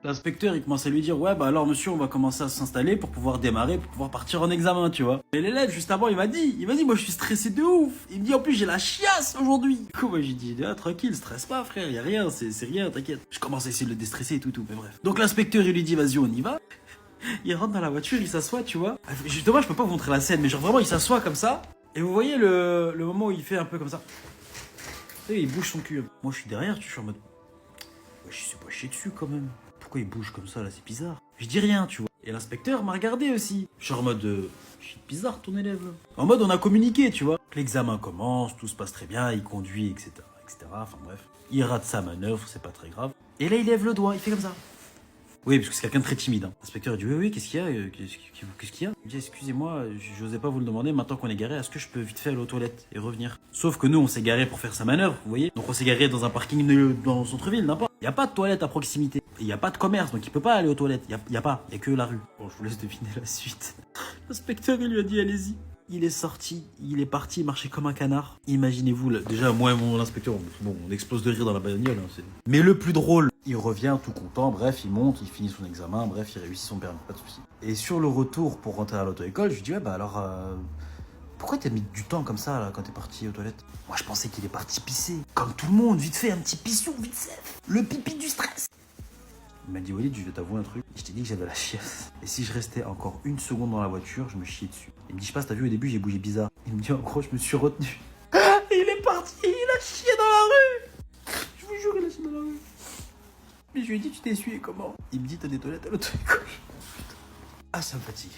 L'inspecteur, il commence à lui dire, ouais, bah alors monsieur, on va commencer à s'installer pour pouvoir démarrer, pour pouvoir partir en examen, tu vois. Et l'élève, juste avant, il m'a dit, moi je suis stressé de ouf. Il me dit, en plus, j'ai la chiasse aujourd'hui. Du coup, moi j'ai dit, ah, tranquille, stresse pas, frère, y a rien, c'est rien, t'inquiète. Je commence à essayer de le déstresser et tout, mais bref. Donc l'inspecteur, il lui dit, vas-y, on y va. Il rentre dans la voiture, il s'assoit, tu vois. Justement, je peux pas vous montrer la scène, mais genre vraiment, il s'assoit comme ça. Et vous voyez le moment où il fait un peu comme ça. Et il bouge son cul. Moi, je suis derrière, je suis en mode, ouais, je sais pas chier dessus quand même. Pourquoi il bouge comme ça là, c'est bizarre. Je dis rien, tu vois. Et l'inspecteur m'a regardé aussi. Genre en mode, c'est bizarre ton élève là. En mode, on a communiqué, tu vois. L'examen commence, tout se passe très bien, il conduit, etc. Enfin bref. Il rate sa manœuvre, c'est pas très grave. Et là, il lève le doigt, il fait comme ça. Oui, parce que c'est quelqu'un de très timide. Hein. L'inspecteur dit, oui, qu'est-ce qu'il y a qu'est-ce qu'il y a? Il dit, excusez-moi, j'osais pas vous le demander, maintenant qu'on est garé, est-ce que je peux vite fait aller aux toilettes et revenir? Sauf que nous, on s'est garé pour faire sa manœuvre, vous voyez? Donc on s'est garé dans un parking dans le centre-ville, n'importe. Il n'y a pas de toilette à proximité. Il n'y a pas de commerce, donc il peut pas aller aux toilettes. Il y a que la rue. Bon, je vous laisse deviner la suite. L'inspecteur, il lui a dit, allez-y. Il est sorti, il est parti, il marchait comme un canard. Imaginez-vous, là, déjà, moi et mon inspecteur, bon, on explose de rire dans la bagnole. Hein, mais le plus drôle, il revient tout content, bref, il monte, il finit son examen, bref, il réussit son permis, pas de soucis. Et sur le retour pour rentrer à l'auto-école, je lui dis, ouais, bah alors, pourquoi t'as mis du temps comme ça, là, quand t'es parti aux toilettes? Moi, je pensais qu'il est parti pisser. Comme tout le monde, vite fait, un petit pisson, vite fait. Le pipi du stress. Il m'a dit, Walid, je vais t'avouer un truc. Je t'ai dit que j'avais la chiasse. Et si je restais encore une seconde dans la voiture, je me chiais dessus. Il me dit, je sais pas si t'as vu au début, j'ai bougé bizarre. Il me dit, en gros, je me suis retenu. Et il est parti, il a chié dans la rue. Je vous jure, il a chié dans la rue. Mais je lui ai dit, tu t'es essuyé comment? Il me dit, t'as des toilettes à l'auto-école. Ah, ça me fatigue.